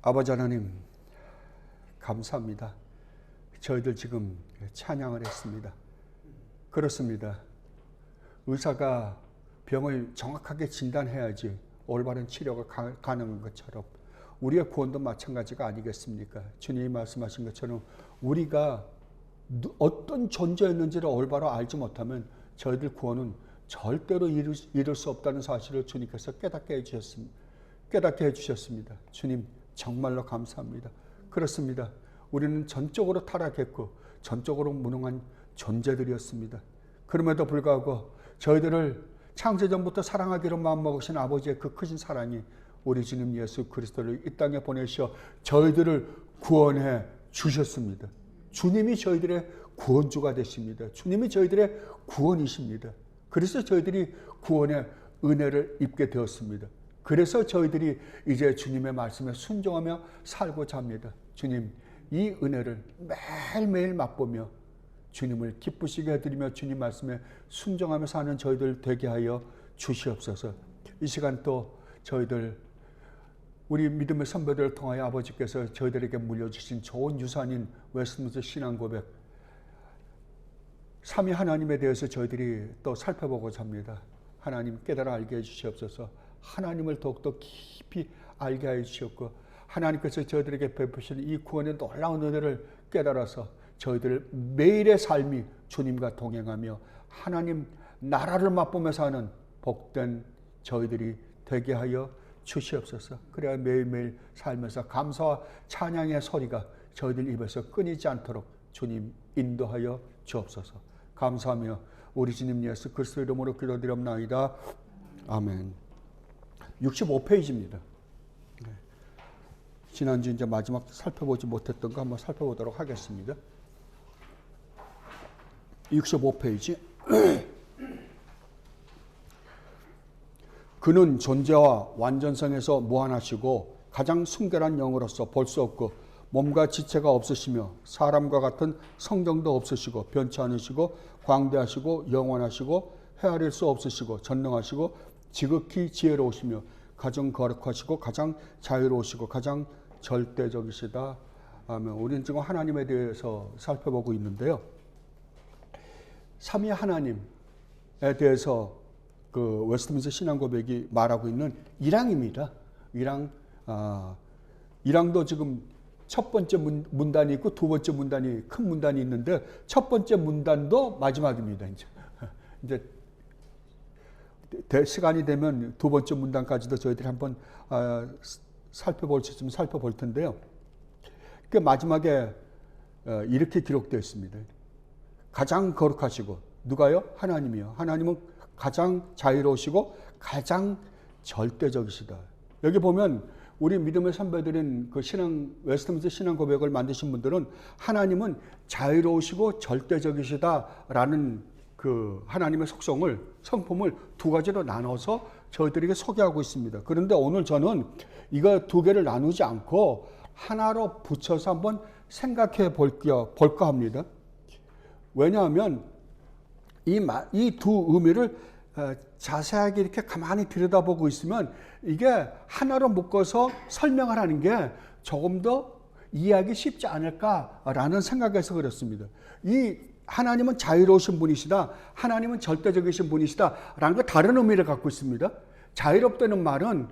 아버지 하나님, 감사합니다. 저희들 지금 찬양을 했습니다. 그렇습니다. 의사가 병을 정확하게 진단해야지 올바른 치료가 가능한 것처럼 우리의 구원도 마찬가지가 아니겠습니까? 주님이 말씀하신 것처럼 우리가 어떤 존재였는지를 올바로 알지 못하면 저희들 구원은 절대로 이룰 수 없다는 사실을 주님께서 깨닫게 해주셨습니다. 주님 정말로 감사합니다. 그렇습니다. 우리는 전적으로 타락했고 전적으로 무능한 존재들이었습니다. 그럼에도 불구하고 저희들을 창세전부터 사랑하기로 마음먹으신 아버지의 그 크신 사랑이 우리 주님 예수 그리스도를 이 땅에 보내셔 저희들을 구원해 주셨습니다. 주님이 저희들의 구원주가 되십니다. 주님이 저희들의 구원이십니다. 그래서 저희들이 구원의 은혜를 입게 되었습니다. 그래서 저희들이 이제 주님의 말씀에 순종하며 살고자 합니다. 주님, 이 은혜를 매일매일 맛보며 주님을 기쁘시게 해드리며 주님 말씀에 순종하며 사는 저희들 되게 하여 주시옵소서. 이 시간 또 저희들 우리 믿음의 선배들을 통하여 아버지께서 저희들에게 물려주신 좋은 유산인 웨스트민스터 신앙고백, 삼위 하나님에 대해서 저희들이 또 살펴보고자 합니다. 하나님 깨달아 알게 해주시옵소서. 하나님을 더욱더 깊이 알게 하여 주시옵고 하나님께서 저희들에게 베푸시는 이 구원의 놀라운 은혜를 깨달아서 저희들 매일의 삶이 주님과 동행하며 하나님 나라를 맛보며 사는 복된 저희들이 되게 하여 주시옵소서. 그래야 매일매일 살면서 감사와 찬양의 소리가 저희들 입에서 끊이지 않도록 주님 인도하여 주옵소서. 감사하며 우리 주님 예수 그리스도 이름으로 기도드립나이다. 아멘. 65페이지입니다. 지난주 이제 마지막 살펴보지 못했던 거 한번 살펴보도록 하겠습니다. 65페이지. 그는 존재와 완전성에서 무한하시고 가장 순결한 영으로서 볼 수 없고 몸과 지체가 없으시며 사람과 같은 성정도 없으시고 변치 않으시고 광대하시고 영원하시고 헤아릴 수 없으시고 전능하시고 지극히 지혜로우시며 가장 거룩하시고 가장 자유로우시고 가장 절대적이시다. 아멘. 우리는 지금 하나님에 대해서 살펴보고 있는데요. 삼위 하나님에 대해서 그 웨스트민스터 신앙고백이 말하고 있는 1항입니다. 1항도 지금 첫 번째 문단이 있고 두 번째 문단이 큰 문단이 있는데 첫 번째 문단도 마지막입니다. 이제 시간이 되면 두 번째 문단까지도 저희들이 한번 살펴볼 수 있으면 살펴볼 텐데요. 그 마지막에 이렇게 기록되어 있습니다. 가장 거룩하시고 누가요? 하나님이요. 하나님은 가장 자유로우시고 가장 절대적이시다. 여기 보면 우리 믿음의 선배들인 그 웨스트민스터 신앙 고백을 만드신 분들은 하나님은 자유로우시고 절대적이시다라는 그 하나님의 성품을 두 가지로 나눠서 저희들에게 소개하고 있습니다. 그런데 오늘 저는 이거 두 개를 나누지 않고 하나로 붙여서 한번 생각해 볼까 합니다. 왜냐하면 이 두 의미를 자세하게 이렇게 가만히 들여다보고 있으면 이게 하나로 묶어서 설명을 하는 게 조금 더 이해하기 쉽지 않을까라는 생각에서 그렇습니다. 이 하나님은 자유로우신 분이시다, 하나님은 절대적이신 분이시다 라는 거 다른 의미를 갖고 있습니다. 자유롭다는 말은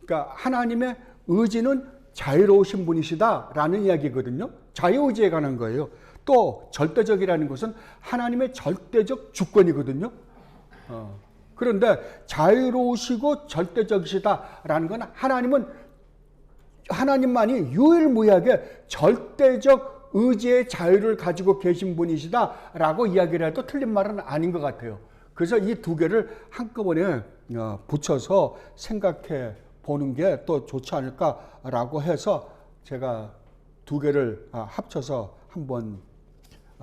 그러니까 하나님의 의지는 자유로우신 분이시다 라는 이야기거든요. 자유의지에 관한 거예요. 또 절대적이라는 것은 하나님의 절대적 주권이거든요. 그런데 자유로우시고 절대적이시다라는 건 하나님만이 유일무이하게 절대적 의지의 자유를 가지고 계신 분이시다라고 이야기를 해도 틀린 말은 아닌 것 같아요. 그래서 이 두 개를 한꺼번에 붙여서 생각해 보는 게 또 좋지 않을까라고 해서 제가 두 개를 합쳐서 한번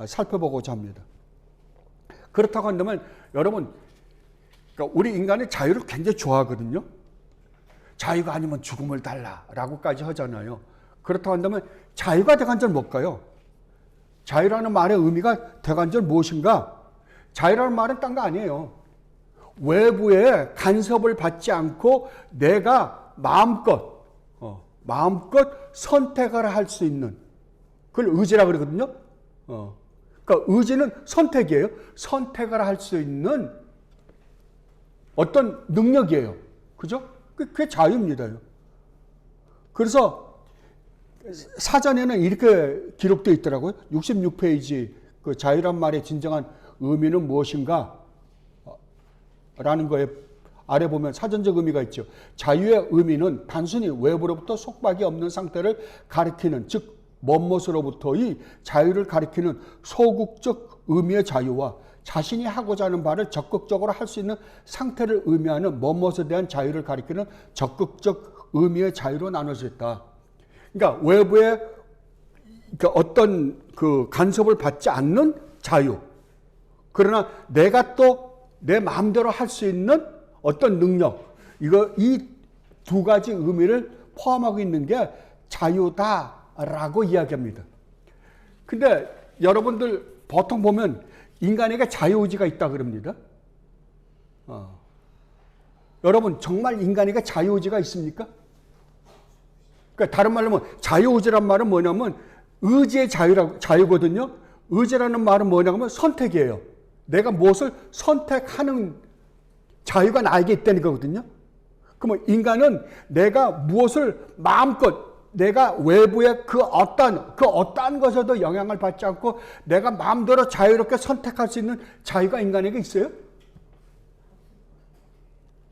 살펴보고자 합니다. 그렇다고 한다면 여러분, 그러니까 우리 인간은 자유를 굉장히 좋아하거든요. 자유가 아니면 죽음을 달라라고까지 하잖아요. 그렇다고 한다면 자유가 대간절 뭘까요? 자유라는 말의 의미가 대간절 무엇인가? 자유라는 말은 딴 거 아니에요. 외부의 간섭을 받지 않고 내가 마음껏 마음껏 선택을 할 수 있는, 그걸 의지라 그러거든요. 그러니까 의지는 선택이에요. 선택을 할 수 있는 어떤 능력이에요. 그죠? 그게 자유입니다. 그래서 사전에는 이렇게 기록되어 있더라고요. 66페이지 그 자유란 말의 진정한 의미는 무엇인가? 라는 거에 아래 보면 사전적 의미가 있죠. 자유의 의미는 단순히 외부로부터 속박이 없는 상태를 가리키는, 즉 멋멋으로부터의 자유를 가리키는 소극적 의미의 자유와 자신이 하고자 하는 바를 적극적으로 할 수 있는 상태를 의미하는 멋멋에 대한 자유를 가리키는 적극적 의미의 자유로 나눠져 있다. 그러니까 외부의 어떤 그 간섭을 받지 않는 자유. 그러나 내가 또 내 마음대로 할 수 있는 어떤 능력. 이 두 가지 의미를 포함하고 있는 게 자유다라고 이야기합니다. 근데 여러분들 보통 보면 인간에게 자유의지가 있다 그럽니다. 여러분 정말 인간에게 자유의지가 있습니까? 그러니까 다른 말로 하면 자유의지란 말은 뭐냐면 의지의 자유거든요. 의지라는 말은 뭐냐면 선택이에요. 내가 무엇을 선택하는 자유가 나에게 있다는 거거든요. 그러면 인간은 내가 무엇을 마음껏 내가 외부의 그 어떠한 것에도 영향을 받지 않고 내가 마음대로 자유롭게 선택할 수 있는 자유가 인간에게 있어요?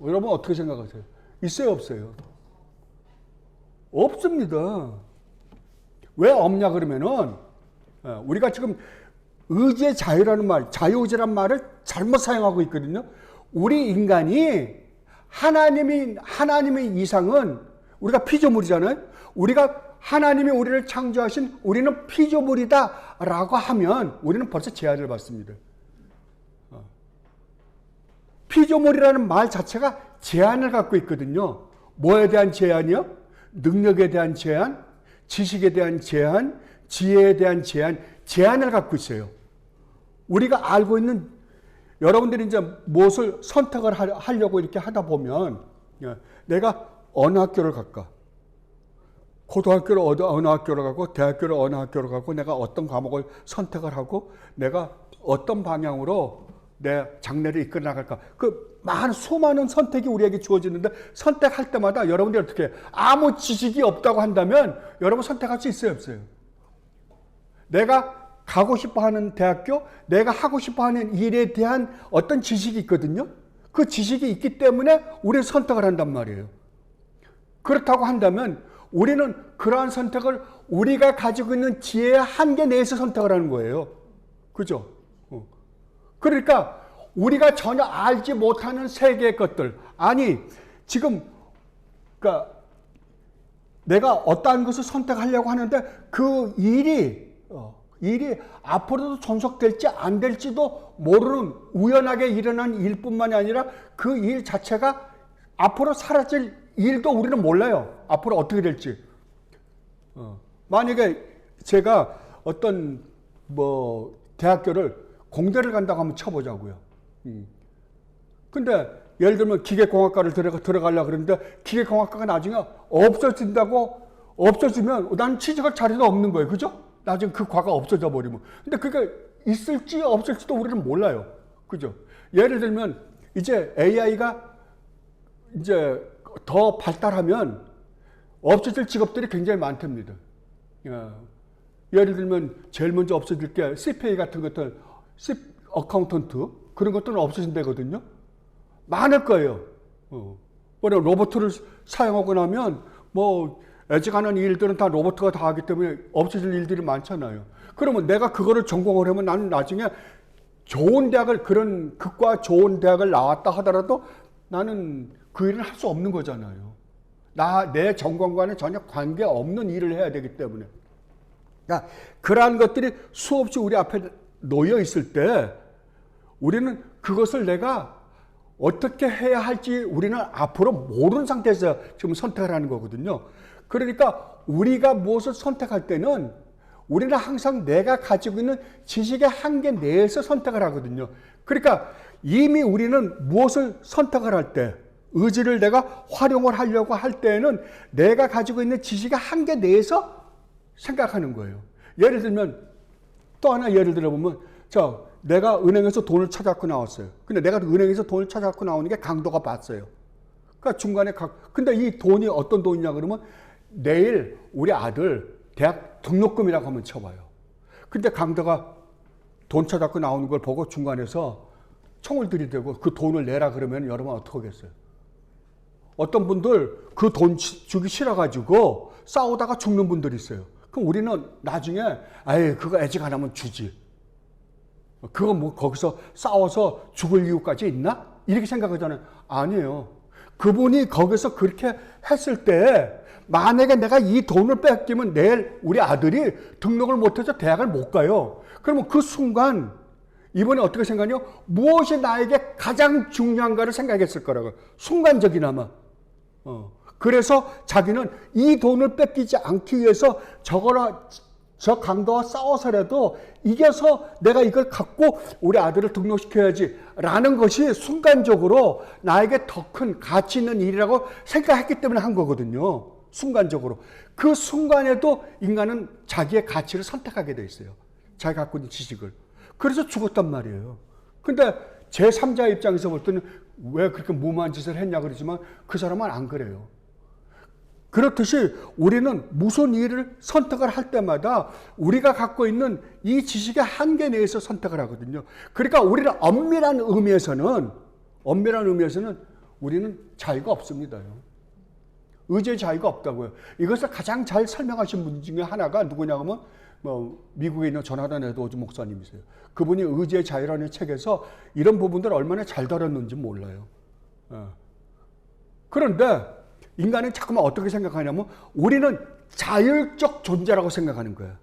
여러분 어떻게 생각하세요? 있어요, 없어요? 없습니다. 왜 없냐 그러면은 우리가 지금 의지의 자유라는 말, 자유의지란 말을 잘못 사용하고 있거든요. 우리 인간이 하나님의 이상은 우리가 피조물이잖아요. 우리가 하나님이 우리를 창조하신 우리는 피조물이다라고 하면 우리는 벌써 제한을 받습니다. 피조물이라는 말 자체가 제한을 갖고 있거든요. 뭐에 대한 제한이요? 능력에 대한 제한, 지식에 대한 제한, 지혜에 대한 제한을 갖고 있어요. 우리가 알고 있는 여러분들이 이제 무엇을 선택을 하려고 이렇게 하다 보면 내가 어느 학교를 갈까? 고등학교를 어느 학교를 가고 대학교를 어느 학교를 가고 내가 어떤 과목을 선택을 하고 내가 어떤 방향으로 내 장래를 이끌어 나갈까? 그 수많은 선택이 우리에게 주어지는데 선택할 때마다 여러분들이 어떻게 아무 지식이 없다고 한다면 여러분 선택할 수 있어요, 없어요? 내가 가고 싶어 하는 대학교, 내가 하고 싶어 하는 일에 대한 어떤 지식이 있거든요. 그 지식이 있기 때문에 우리는 선택을 한단 말이에요. 그렇다고 한다면 우리는 그러한 선택을 우리가 가지고 있는 지혜의 한계 내에서 선택을 하는 거예요. 그죠? 그러니까 우리가 전혀 알지 못하는 세계의 것들, 아니 지금 그러니까 내가 어떠한 것을 선택하려고 하는데 그 일이 앞으로도 존속될지 안 될지도 모르는 우연하게 일어난 일뿐만이 아니라 그 일 자체가 앞으로 사라질 일도 우리는 몰라요. 앞으로 어떻게 될지. 만약에 제가 어떤 대학교를 공대를 간다고 한번 쳐보자고요. 근데 예를 들면 기계공학과를 들어가려고 그러는데 기계공학과가 나중에 없어지면 난 취직할 자리도 없는 거예요. 그죠? 나중에 그 과가 없어져 버리면. 근데 그게 있을지 없을지도 우리는 몰라요. 그죠? 예를 들면 이제 AI가 이제 더 발달하면 없어질 직업들이 굉장히 많답니다. 예를 들면 제일 먼저 없어질 게 CPA 같은 것들, 어카운턴트 그런 것들은 없어진다거든요. 많을 거예요. 로봇을 사용하고 나면 애직하는 일들은 다 로봇가 다 하기 때문에 없어질 일들이 많잖아요. 그러면 내가 그거를 전공을 하면 나는 나중에 좋은 대학을, 그런 극과 좋은 대학을 나왔다 하더라도 나는 그 일을 할 수 없는 거잖아요. 내 전공과는 전혀 관계없는 일을 해야 되기 때문에. 그러니까 그러한 것들이 수없이 우리 앞에 놓여 있을 때 우리는 그것을 내가 어떻게 해야 할지 우리는 앞으로 모르는 상태에서 지금 선택을 하는 거거든요. 그러니까 우리가 무엇을 선택할 때는 우리는 항상 내가 가지고 있는 지식의 한계 내에서 선택을 하거든요. 그러니까 이미 우리는 무엇을 선택을 할 때 의지를 내가 활용을 하려고 할 때에는 내가 가지고 있는 지식의 한계 내에서 생각하는 거예요. 예를 들면 또 하나 예를 들어보면 내가 은행에서 돈을 찾아갖고 나왔어요. 근데 내가 은행에서 돈을 찾아갖고 나오는 게 강도가 봤어요. 그러니까 중간에 근데 이 돈이 어떤 돈이냐 그러면 내일 우리 아들 대학 등록금이라고 한번 쳐봐요. 근데 강도가 돈 찾아갖고 나오는 걸 보고 중간에서 총을 들이대고 그 돈을 내라 그러면 여러분 어떻게 하겠어요? 어떤 분들 그 돈 주기 싫어가지고 싸우다가 죽는 분들이 있어요. 그럼 우리는 나중에 그거 애직 안 하면 주지. 그거 뭐 거기서 싸워서 죽을 이유까지 있나? 이렇게 생각하잖아요. 아니에요. 그분이 거기서 그렇게 했을 때 만약에 내가 이 돈을 뺏기면 내일 우리 아들이 등록을 못해서 대학을 못 가요. 그러면 그 순간 이번에 어떻게 생각하냐? 무엇이 나에게 가장 중요한가를 생각했을 거라고. 순간적이나마. 그래서 자기는 이 돈을 뺏기지 않기 위해서 저 강도와 싸워서라도 이겨서 내가 이걸 갖고 우리 아들을 등록시켜야지 라는 것이 순간적으로 나에게 더 큰 가치 있는 일이라고 생각했기 때문에 한 거거든요. 순간적으로. 그 순간에도 인간은 자기의 가치를 선택하게 돼 있어요. 자기가 갖고 있는 지식을. 그래서 죽었단 말이에요. 근데 제3자 입장에서 볼 때는 왜 그렇게 무모한 짓을 했냐 그러지만 그 사람은 안 그래요. 그렇듯이 우리는 무슨 일을 선택을 할 때마다 우리가 갖고 있는 이 지식의 한계 내에서 선택을 하거든요. 그러니까 우리는 엄밀한 의미에서는 우리는 자유가 없습니다. 의지의 자유가 없다고요. 이것을 가장 잘 설명하신 분 중에 하나가 누구냐 하면 미국에 있는 조나단 에드워즈 목사님이세요. 그분이 의지의 자유라는 책에서 이런 부분들을 얼마나 잘 다뤘는지 몰라요. 그런데 인간은 자꾸만 어떻게 생각하냐면 우리는 자율적 존재라고 생각하는 거예요.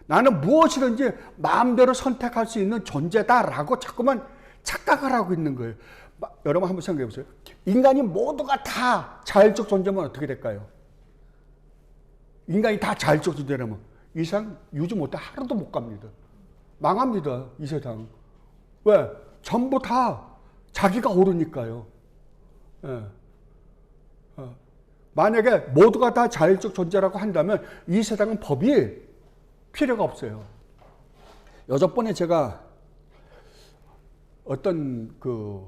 나는 무엇이든지 마음대로 선택할 수 있는 존재다라고 자꾸만 착각을 하고 있는 거예요. 여러분 한번 생각해 보세요. 인간이 모두가 다 자율적 존재면 어떻게 될까요? 인간이 다 자율적 존재라면 이 세상 유지 못해 하루도 못 갑니다. 망합니다. 이 세상. 왜? 전부 다 자기가 옳으니까요. 만약에 모두가 다 자율적 존재라고 한다면 이 세상은 법이 필요가 없어요. 여전번에 제가 어떤 그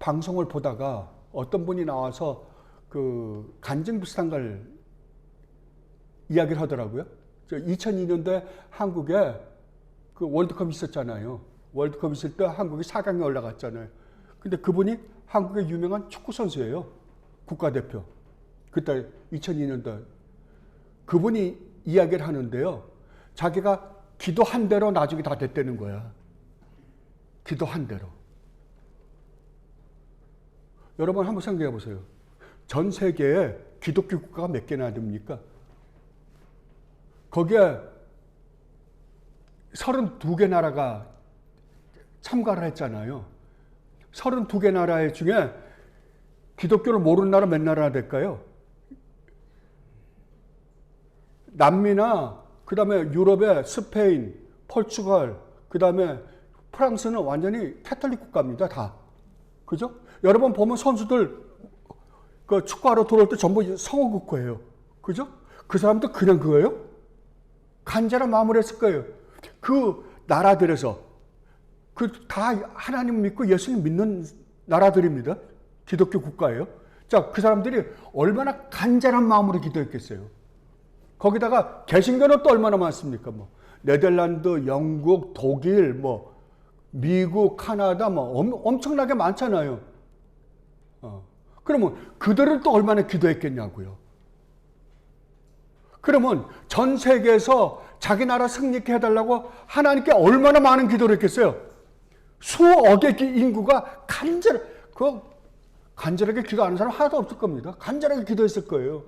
방송을 보다가 어떤 분이 나와서 그 간증 비슷한 걸 이야기를 하더라고요. 2002년도에 한국에 그 월드컵 있었잖아요. 월드컵 있을 때 한국이 4강에 올라갔잖아요. 근데 그분이 한국의 유명한 축구 선수예요. 국가대표. 그때 2002년도에. 그분이 이야기를 하는데요. 자기가 기도한 대로 나중에 다 됐다는 거야. 기도한 대로. 여러분 한번 생각해 보세요. 전 세계에 기독교 국가가 몇 개나 됩니까? 거기에 32개 나라가 참가를 했잖아요. 32개 나라 중에 기독교를 모르는 나라 몇 나라나 될까요? 남미나 그 다음에 유럽의 스페인, 포르투갈, 그 다음에 프랑스는 완전히 캐톨릭 국가입니다. 다. 그죠? 여러분 보면 선수들 그 축구하러 들어올 때 전부 성호 국가예요. 그죠? 그 사람도 그냥 그거예요? 간절한 마음을 했을 거예요. 그 나라들에서 다 하나님 믿고 예수님 믿는 나라들입니다. 기독교 국가예요. 자, 그 사람들이 얼마나 간절한 마음으로 기도했겠어요. 거기다가 개신교는 또 얼마나 많습니까? 네덜란드, 영국, 독일, 미국, 카나다 엄청나게 많잖아요. 그러면 그들은 또 얼마나 기도했겠냐고요. 그러면 전 세계에서 자기 나라 승리케 해달라고 하나님께 얼마나 많은 기도를 했겠어요? 수억의 인구가 간절하게 기도하는 사람 하나도 없을 겁니다. 간절하게 기도했을 거예요.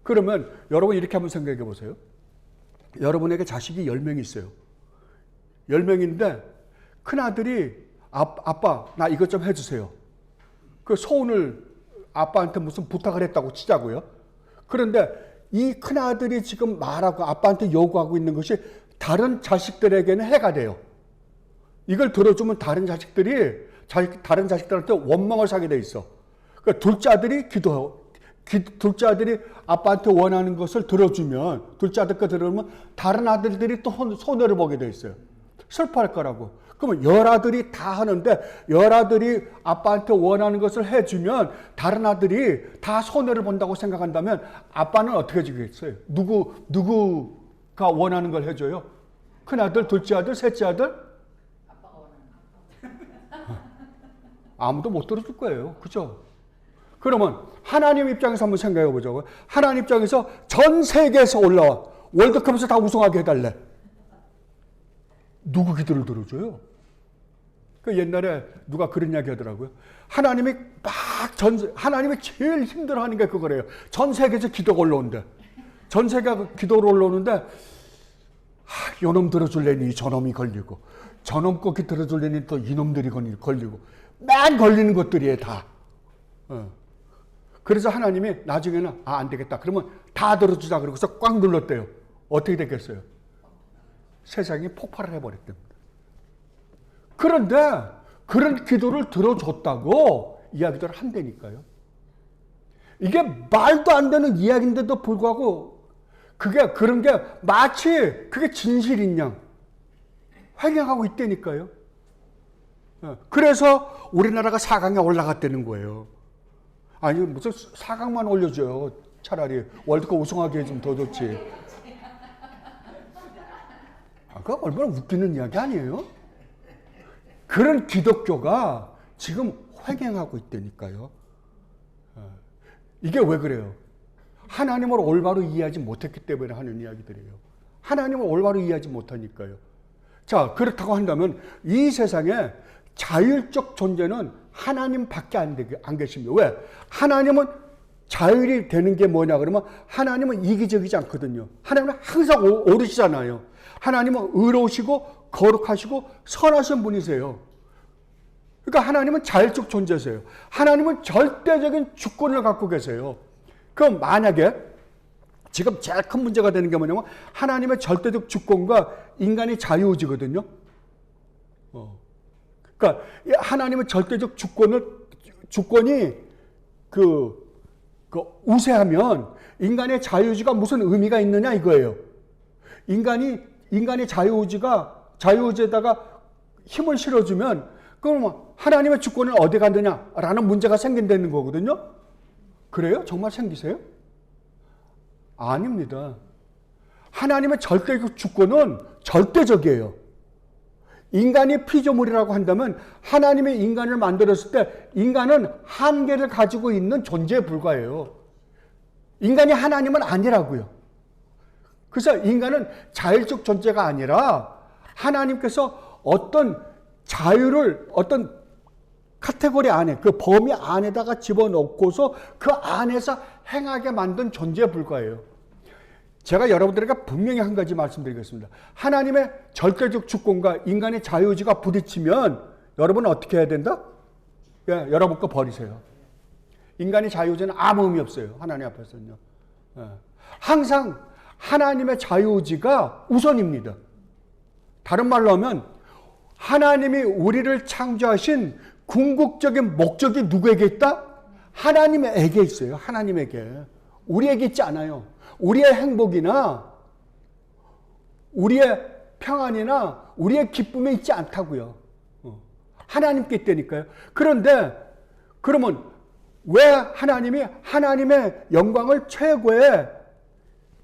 그러면 여러분 이렇게 한번 생각해 보세요. 여러분에게 자식이 10명이 있어요. 10명인데 큰아들이 아빠 나 이것 좀 해주세요. 그 소원을 아빠한테 무슨 부탁을 했다고 치자고요. 그런데 이 큰아들이 지금 말하고 아빠한테 요구하고 있는 것이 다른 자식들에게는 해가 돼요. 이걸 들어주면 다른 자식들이 다른 자식들한테 원망을 사게 돼 있어. 그러니까 둘째 아들이 아빠한테 원하는 것을 들어주면, 둘째 아들 거 들어주면 다른 아들들이 또 손해를 보게 돼 있어요. 슬퍼할 거라고. 그러면 열아들이 다 하는데 열아들이 아빠한테 원하는 것을 해주면 다른 아들이 다 손해를 본다고 생각한다면 아빠는 어떻게 해주겠어요? 누구가 원하는 걸 해줘요? 큰아들, 둘째 아들, 셋째 아들? 아빠가 원하는 거. 아무도 못 들어줄 거예요. 그죠? 그러면 하나님 입장에서 한번 생각해 보자고요. 하나님 입장에서 전 세계에서 올라와. 월드컵에서 다 우승하게 해달래. 누구 기도를 들어줘요? 그 옛날에 누가 그런 이야기 하더라고요. 하나님이 하나님이 제일 힘들어하는 게 그거래요. 전 세계에서 기도가 올라오는데. 전 세계가 기도로 올라오는데, 요놈 들어줄래니 저놈이 걸리고, 저놈 거 들어줄래니 또 이놈들이 걸리고, 맨 걸리는 것들이에요, 다. 그래서 하나님이 나중에는 안 되겠다. 그러면 다 들어주자. 그러고서 꽉 눌렀대요. 어떻게 됐겠어요? 세상이 폭발을 해버렸답니다. 그런데 그런 기도를 들어줬다고 이야기를 한다니까요. 이게 말도 안 되는 이야기인데도 불구하고 그런 게 마치 그게 진실인 양 회개하고 있다니까요. 그래서 우리나라가 4강에 올라갔다는 거예요. 아니 무슨 4강만 올려줘요. 차라리 월드컵 우승하게 해주면 더 좋지. 그거 얼마나 웃기는 이야기 아니에요? 그런 기독교가 지금 횡행하고 있다니까요. 이게 왜 그래요? 하나님을 올바로 이해하지 못했기 때문에 하는 이야기들이에요. 하나님을 올바로 이해하지 못하니까요. 자, 그렇다고 한다면 이 세상에 자율적 존재는 하나님밖에 안 계십니다. 왜? 하나님은 자율이 되는 게 뭐냐 그러면 하나님은 이기적이지 않거든요. 하나님은 항상 오르시잖아요. 하나님은 의로우시고 거룩하시고 선하신 분이세요. 그러니까 하나님은 자율적 존재세요. 하나님은 절대적인 주권을 갖고 계세요. 그럼 만약에 지금 제일 큰 문제가 되는 게 뭐냐면 하나님의 절대적 주권과 인간의 자유의지거든요. 그러니까 하나님의 절대적 주권이 우세하면 인간의 자유의지가 무슨 의미가 있느냐 이거예요. 인간의 자유의지에다가 힘을 실어주면 그럼 하나님의 주권은 어디 갔느냐라는 문제가 생긴다는 거거든요. 그래요? 정말 생기세요? 아닙니다. 하나님의 절대적 주권은 절대적이에요. 인간이 피조물이라고 한다면 하나님이 인간을 만들었을 때 인간은 한계를 가지고 있는 존재에 불과해요. 인간이 하나님은 아니라고요. 그래서 인간은 자율적 존재가 아니라 하나님께서 어떤 자유를 어떤 카테고리 안에 그 범위 안에다가 집어넣고서 그 안에서 행하게 만든 존재에 불과해요. 제가 여러분들에게 분명히 한 가지 말씀드리겠습니다. 하나님의 절대적 주권과 인간의 자유의지가 부딪히면 여러분은 어떻게 해야 된다? 여러분 거 버리세요. 인간의 자유의지는 아무 의미 없어요. 하나님 앞에서는요. 항상 하나님의 자유의지가 우선입니다. 다른 말로 하면 하나님이 우리를 창조하신 궁극적인 목적이 누구에게 있다? 하나님에게 있어요. 하나님에게. 우리에게 있지 않아요. 우리의 행복이나 우리의 평안이나 우리의 기쁨에 있지 않다고요. 하나님께 있다니까요. 그런데 그러면 왜 하나님이 하나님의 영광을 최고의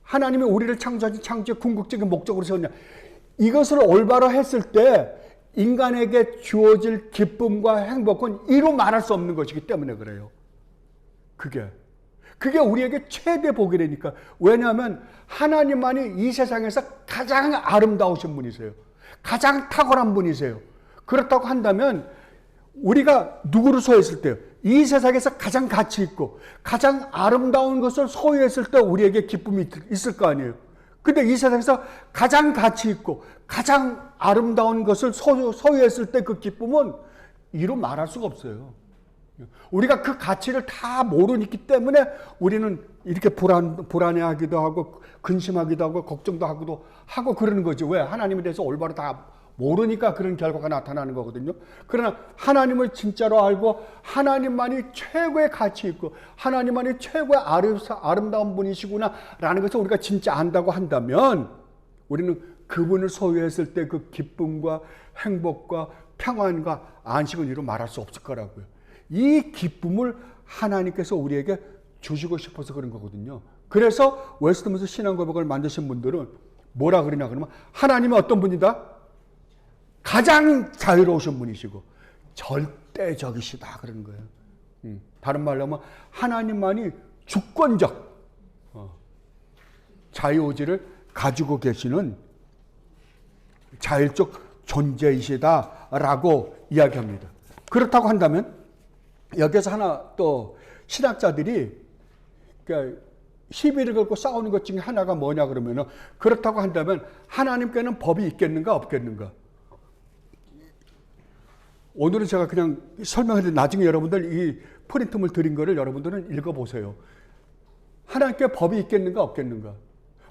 하나님이 우리를 창조하신 창조의 궁극적인 목적으로 세웠냐. 이것을 올바로 했을 때 인간에게 주어질 기쁨과 행복은 이루 말할 수 없는 것이기 때문에 그래요. 그게 우리에게 최대 복이라니까. 왜냐하면 하나님만이 이 세상에서 가장 아름다우신 분이세요. 가장 탁월한 분이세요. 그렇다고 한다면 우리가 누구를 소유했을 때요? 이 세상에서 가장 가치 있고 가장 아름다운 것을 소유했을 때 우리에게 기쁨이 있을 거 아니에요. 근데 이 세상에서 가장 가치 있고 가장 아름다운 것을 소유했을 때 그 기쁨은 이루 말할 수가 없어요. 우리가 그 가치를 다 모르기 때문에 우리는 이렇게 불안해하기도 하고 근심하기도 하고 걱정도 하고 그러는 거죠. 왜? 하나님에 대해서 올바로 다 모르니까 그런 결과가 나타나는 거거든요. 그러나 하나님을 진짜로 알고 하나님만이 최고의 가치 있고 하나님만이 최고의 아름다운 분이시구나 라는 것을 우리가 진짜 안다고 한다면 우리는 그분을 소유했을 때 그 기쁨과 행복과 평안과 안식은 이루 말할 수 없을 거라고요. 이 기쁨을 하나님께서 우리에게 주시고 싶어서 그런 거거든요. 그래서 웨스트민스터 신앙고백을 만드신 분들은 뭐라 그러냐 그러면 하나님은 어떤 분이다? 가장 자유로우신 분이시고 절대적이시다 그러는 거예요. 다른 말로 하면 하나님만이 주권적 자유의지를 가지고 계시는 자율적 존재이시다라고 이야기합니다. 그렇다고 한다면 여기서 하나 또 신학자들이 그러니까 시비를 걸고 싸우는 것 중에 하나가 뭐냐 그러면은 그렇다고 한다면 하나님께는 법이 있겠는가 없겠는가? 오늘은 제가 그냥 설명해드린 나중에 여러분들 이 프린트물 드린 거를 여러분들은 읽어보세요. 하나님께 법이 있겠는가 없겠는가?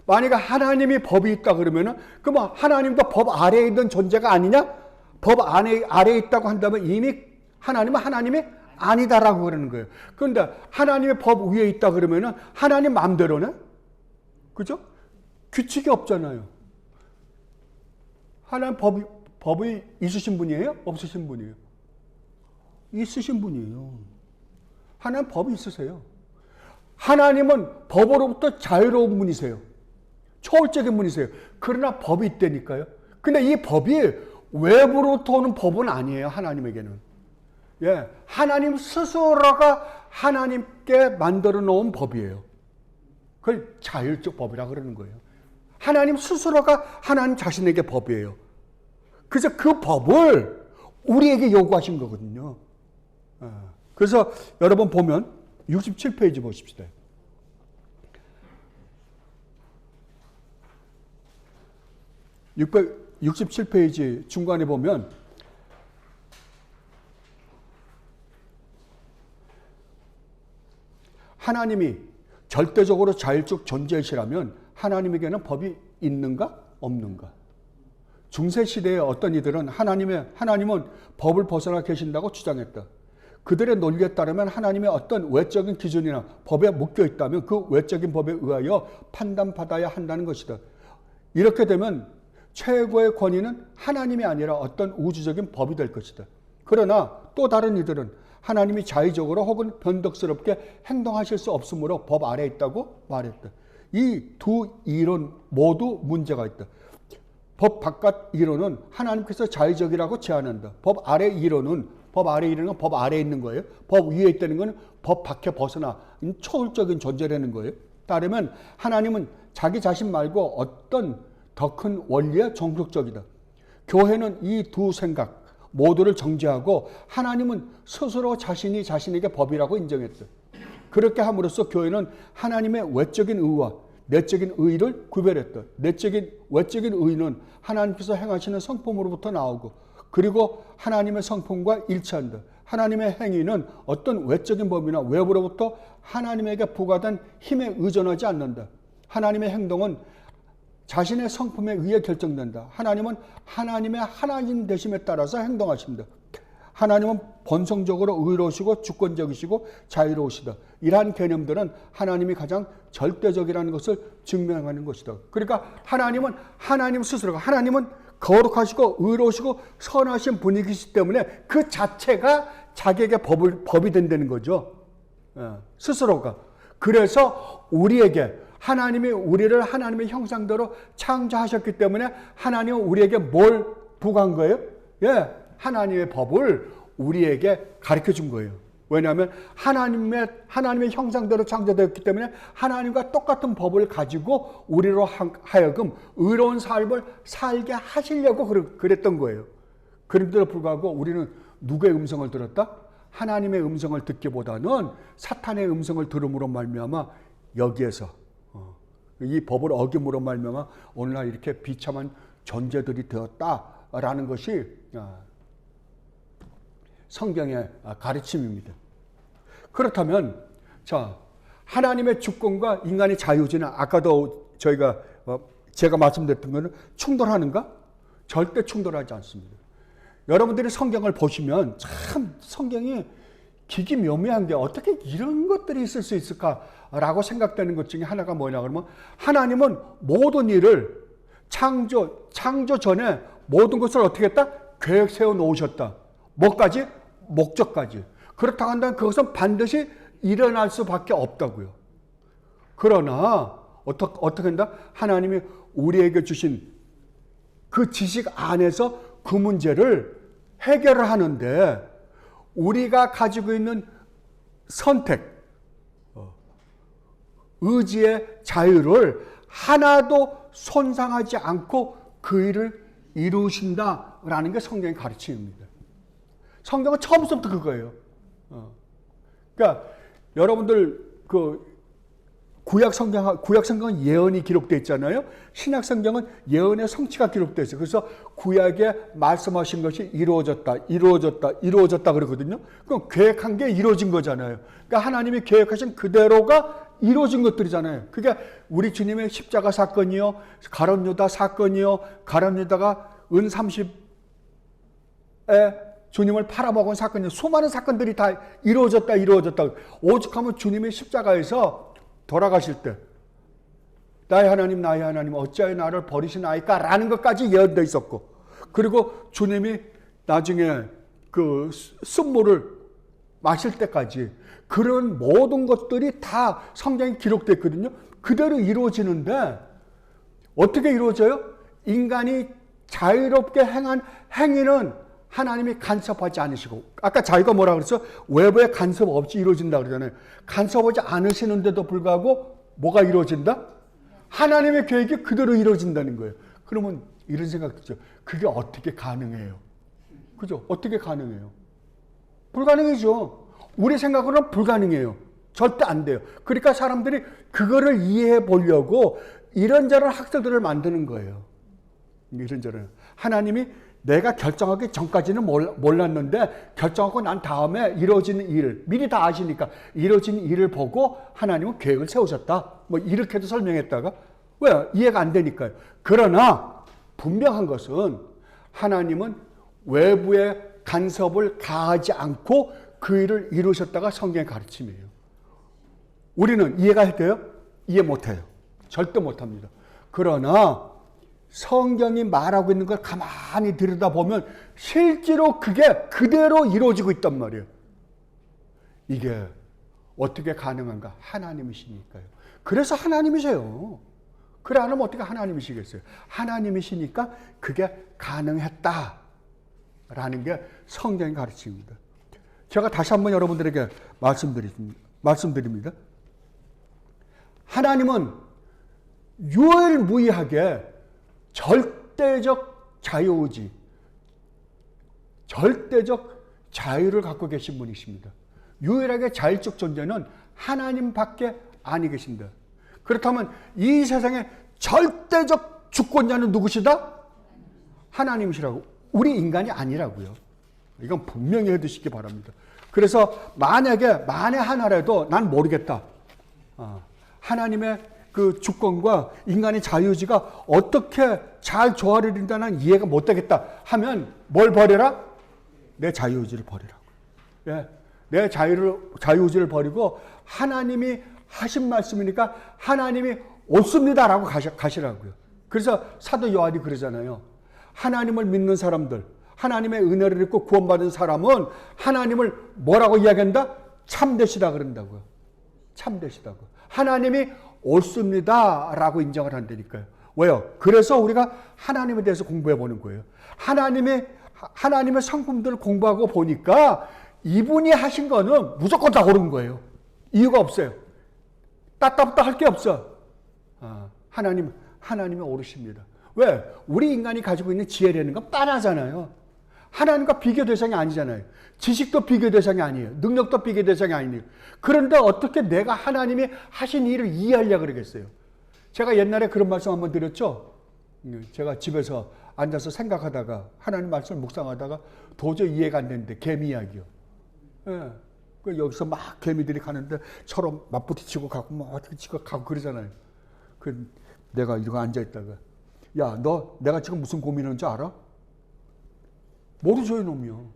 만약에 하나님이 법이 있다 그러면은 그럼 하나님도 법 아래에 있는 존재가 아니냐? 법 아래에 있다고 한다면 이미 하나님은 하나님이 아니다라고 그러는 거예요. 그런데 하나님의 법 위에 있다 그러면은 하나님 마음대로네? 그죠? 규칙이 없잖아요. 하나님 법이 있으신 분이에요? 없으신 분이에요? 있으신 분이에요. 하나님 법이 있으세요. 하나님은 법으로부터 자유로운 분이세요. 초월적인 분이세요. 그러나 법이 있다니까요. 근데 이 법이 외부로부터 오는 법은 아니에요. 하나님에게는. 예, 하나님 스스로가 하나님께 만들어 놓은 법이에요. 그걸 자율적 법이라고 그러는 거예요. 하나님 스스로가 하나님 자신에게 법이에요. 그래서 그 법을 우리에게 요구하신 거거든요. 그래서 여러분 보면 67페이지 보십시다. 667페이지 중간에 보면 하나님이 절대적으로 자율적 존재이시라면 하나님에게는 법이 있는가 없는가? 중세시대의 어떤 이들은 하나님은 법을 벗어나 계신다고 주장했다. 그들의 논리에 따르면 하나님의 어떤 외적인 기준이나 법에 묶여 있다면 그 외적인 법에 의하여 판단받아야 한다는 것이다. 이렇게 되면 최고의 권위는 하나님이 아니라 어떤 우주적인 법이 될 것이다. 그러나 또 다른 이들은 하나님이 자의적으로 혹은 변덕스럽게 행동하실 수 없으므로 법 아래에 있다고 말했다. 이 두 이론 모두 문제가 있다. 법 바깥 이론은 하나님께서 자의적이라고 제안한다. 법 아래 이론은 법 아래에 있는 거예요. 법 위에 있다는 것은 법 밖에 벗어나 초월적인 존재라는 거예요. 따르면 하나님은 자기 자신 말고 어떤 더 큰 원리에 종속적이다. 교회는 이 두 생각 모두를 정죄하고 하나님은 스스로 자신이 자신에게 법이라고 인정했다. 그렇게 함으로써 교회는 하나님의 외적인 의와 내적인 의를 구별했다. 외적인 의는 하나님께서 행하시는 성품으로부터 나오고 그리고 하나님의 성품과 일치한다. 하나님의 행위는 어떤 외적인 법이나 외부로부터 하나님에게 부과된 힘에 의존하지 않는다. 하나님의 행동은 자신의 성품에 의해 결정된다. 하나님은 하나님의 하나님 되심에 따라서 행동하신다. 하나님은 본성적으로 의로우시고 주권적이시고 자유로우시다. 이러한 개념들은 하나님이 가장 절대적이라는 것을 증명하는 것이다. 그러니까 하나님 스스로가 하나님은 거룩하시고 의로우시고 선하신 분이시기 때문에 그 자체가 자기에게 법이 된다는 거죠. 스스로가. 그래서 하나님이 우리를 하나님의 형상대로 창조하셨기 때문에 하나님은 우리에게 뭘 부과한 거예요? 예, 하나님의 법을 우리에게 가르쳐 준 거예요. 왜냐하면 하나님의 형상대로 창조되었기 때문에 하나님과 똑같은 법을 가지고 우리로 하여금 의로운 삶을 살게 하시려고 그랬던 거예요. 그런데도 불구하고 우리는 누구의 음성을 들었다? 하나님의 음성을 듣기보다는 사탄의 음성을 들음으로 말미암아 여기에서 이 법을 어김으로 말미암아 오늘날 이렇게 비참한 존재들이 되었다라는 것이 성경의 가르침입니다. 그렇다면 하나님의 주권과 인간의 자유지는 아까도 제가 말씀드렸던 것은 충돌하는가? 절대 충돌하지 않습니다. 여러분들이 성경을 보시면 참 성경이 기기묘묘한 게 어떻게 이런 것들이 있을 수 있을까라고 생각되는 것 중에 하나가 뭐냐 그러면 하나님은 모든 일을 창조 전에 모든 것을 어떻게 했다? 계획 세워 놓으셨다. 뭐까지? 목적까지. 그렇다고 한다면 그것은 반드시 일어날 수밖에 없다고요. 그러나 어떻게 한다? 하나님이 우리에게 주신 그 지식 안에서 그 문제를 해결을 하는데 우리가 가지고 있는 선택, 의지의 자유를 하나도 손상하지 않고 그 일을 이루신다라는 게 성경의 가르침입니다. 성경은 처음부터 그거예요. 그러니까 여러분들 그 구약 성경은 예언이 기록되어 있잖아요. 신약 성경은 예언의 성취가 기록되어 있어요. 그래서 구약에 말씀하신 것이 이루어졌다 그러거든요. 그럼 계획한 게 이루어진 거잖아요. 그러니까 하나님이 계획하신 그대로가 이루어진 것들이잖아요. 그게 우리 주님의 십자가 사건이요, 가룟 유다 사건이요, 가룟 유다가 은 30에 주님을 팔아먹은 사건이요, 수많은 사건들이 다 이루어졌다. 오죽하면 주님의 십자가에서 돌아가실 때 나의 하나님 어찌하여 나를 버리시나이까 라는 것까지 예언되어 있었고, 그리고 주님이 나중에 그 쓴물을 마실 때까지 그런 모든 것들이 다 성경에 기록됐거든요. 그대로 이루어지는데 어떻게 이루어져요? 인간이 자유롭게 행한 행위는 하나님이 간섭하지 않으시고, 아까 자기가 뭐라 그랬어? 외부의 간섭 없이 이루어진다 그러잖아요. 간섭하지 않으시는데도 불구하고 뭐가 이루어진다? 하나님의 계획이 그대로 이루어진다는 거예요. 그러면 이런 생각 들죠. 그게 어떻게 가능해요? 그죠? 어떻게 가능해요? 불가능이죠. 우리 생각으로는 불가능해요. 절대 안 돼요. 그러니까 사람들이 그거를 이해해 보려고 이런저런 학설들을 만드는 거예요. 이런저런. 하나님이 내가 결정하기 전까지는 몰랐는데 결정하고 난 다음에 이루어지는 일, 미리 다 아시니까 이루어진 일을 보고 하나님은 계획을 세우셨다. 뭐 이렇게도 설명했다가 왜? 이해가 안 되니까요. 그러나 분명한 것은 하나님은 외부의 간섭을 가하지 않고 그 일을 이루셨다가 성경의 가르침이에요. 우리는 이해가 돼요? 이해 못해요. 절대 못합니다. 그러나 성경이 말하고 있는 걸 가만히 들여다보면 실제로 그게 그대로 이루어지고 있단 말이에요. 이게 어떻게 가능한가? 하나님이시니까요. 그래서 하나님이세요. 그래 안 하면 어떻게 하나님이시겠어요? 하나님이시니까 그게 가능했다라는 게 성경의 가르침입니다. 제가 다시 한번 여러분들에게 말씀드립니다. 하나님은 유일무이하게 절대적 자유의지, 절대적 자유를 갖고 계신 분이십니다. 유일하게 자율적 존재는 하나님밖에 아니 계신다. 그렇다면 이 세상의 절대적 주권자는 누구시다? 하나님이시라고. 우리 인간이 아니라고요. 이건 분명히 해두시기 바랍니다. 그래서 만에 하나라도 난 모르겠다. 하나님의 그 주권과 인간의 자유의지가 어떻게 잘 조화를 이룬다 난 이해가 못되겠다 하면 뭘 버려라? 내 자유의지를 버리라고. 예, 내 자유의지를 버리고 하나님이 하신 말씀이니까 하나님이 옳습니다라고 가시라고요. 그래서 사도 요한이 그러잖아요. 하나님을 믿는 사람들, 하나님의 은혜를 입고 구원받은 사람은 하나님을 뭐라고 이야기한다? 참되시다 그런다고요. 참되시다고. 하나님이 옳습니다라고 인정을 한다니까요. 왜요? 그래서 우리가 하나님에 대해서 공부해 보는 거예요. 하나님의 성품들을 공부하고 보니까 이분이 하신 거는 무조건 다 옳은 거예요. 이유가 없어요. 따따붙다 할 게 없어. 하나님이 옳으십니다. 왜? 우리 인간이 가지고 있는 지혜라는 건 빤하잖아요. 하나님과 비교 대상이 아니잖아요. 지식도 비교 대상이 아니에요. 능력도 비교 대상이 아니에요. 그런데 어떻게 내가 하나님이 하신 일을 이해하려고 그러겠어요? 제가 옛날에 그런 말씀 한번 드렸죠. 제가 집에서 앉아서 생각하다가 하나님 말씀을 묵상하다가 도저히 이해가 안 되는데 개미 이야기요. 예. 여기서 막 개미들이 가는데 서로 맞부딪히고 가고 막 어떻게 치고 가고 그러잖아요. 내가 이러고 앉아있다가 야, 너 내가 지금 무슨 고민하는지 알아? 모르죠, 이놈이요.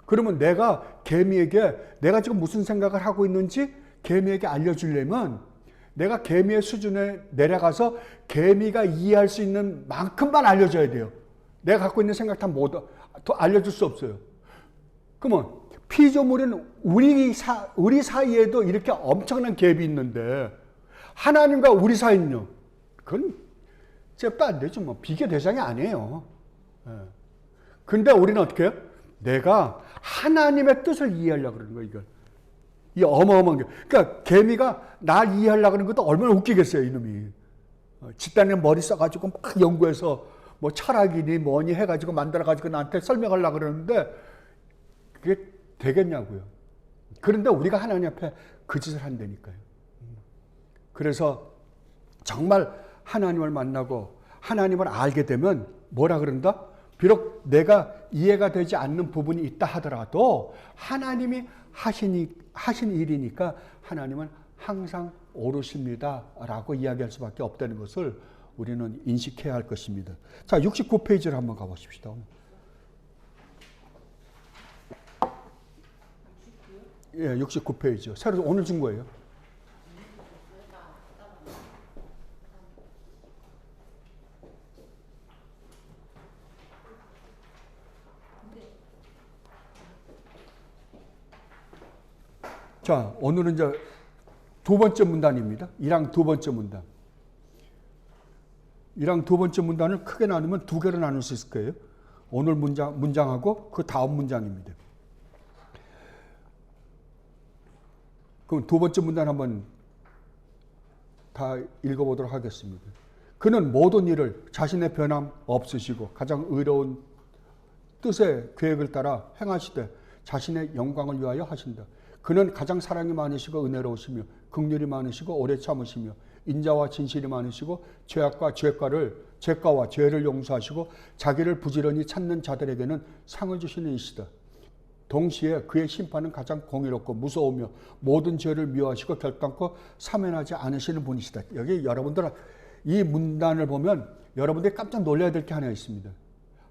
그러면 내가 개미에게 내가 지금 무슨 생각을 하고 있는지 개미에게 알려주려면 내가 개미의 수준에 내려가서 개미가 이해할 수 있는 만큼만 알려줘야 돼요. 내가 갖고 있는 생각 다 더 알려줄 수 없어요. 그러면 피조물인 우리 사이에도 이렇게 엄청난 갭이 있는데 하나님과 우리 사이는요. 그건 잽도 안 되죠. 뭐 비교 대상이 아니에요. 근데 우리는 어떻게 해요? 내가 하나님의 뜻을 이해하려고 그러는 거예요, 이걸. 이 어마어마한 게. 그러니까 개미가 날 이해하려고 하는 것도 얼마나 웃기겠어요, 이놈이. 집단에 머리 써가지고 막 연구해서 뭐 철학이니 뭐니 해가지고 만들어가지고 나한테 설명하려고 그러는데 그게 되겠냐고요. 그런데 우리가 하나님 앞에 그 짓을 한다니까요. 그래서 정말 하나님을 만나고 하나님을 알게 되면 뭐라 그런다? 비록 내가 이해가 되지 않는 부분이 있다 하더라도 하나님이 하신 일이니까 하나님은 항상 옳으십니다 라고 이야기할 수밖에 없다는 것을 우리는 인식해야 할 것입니다. 자, 69페이지를 한번 가보십시다. 예, 69페이지요. 새로 오늘 준 거예요. 자, 오늘은 이제 두 번째 문단입니다. 1항 두 번째 문단. 1항 두 번째 문단을 크게 나누면 두 개로 나눌 수 있을 거예요. 오늘 문장하고 그 다음 문장입니다. 그럼 두 번째 문단 한번 다 읽어보도록 하겠습니다. 그는 모든 일을 자신의 변함 없으시고 가장 의로운 뜻의 계획을 따라 행하시되 자신의 영광을 위하여 하신다. 그는 가장 사랑이 많으시고 은혜로우시며 긍휼이 많으시고 오래 참으시며 인자와 진실이 많으시고 죄가와 죄를 용서하시고 자기를 부지런히 찾는 자들에게는 상을 주시는 이시다. 동시에 그의 심판은 가장 공의롭고 무서우며 모든 죄를 미워하시고 결단코 사면하지 않으시는 분이시다. 여기 여러분들 이 문단을 보면 여러분들이 깜짝 놀라야 될 게 하나 있습니다.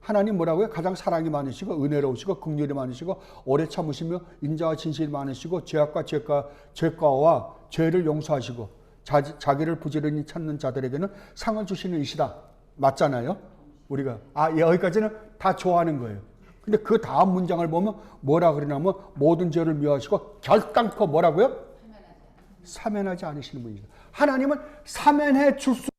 하나님 뭐라고요? 가장 사랑이 많으시고 은혜로우시고 긍휼이 많으시고 오래 참으시며 인자와 진실이 많으시고 죄가와 죄를 용서하시고 자기를 부지런히 찾는 자들에게는 상을 주시는 이시다. 맞잖아요? 우리가 여기까지는 다 좋아하는 거예요. 근데 그 다음 문장을 보면 뭐라 그러냐면 모든 죄를 미워하시고 결단코 뭐라고요? 사면하지 않으시는 분이다. 하나님은 사면해 줄 수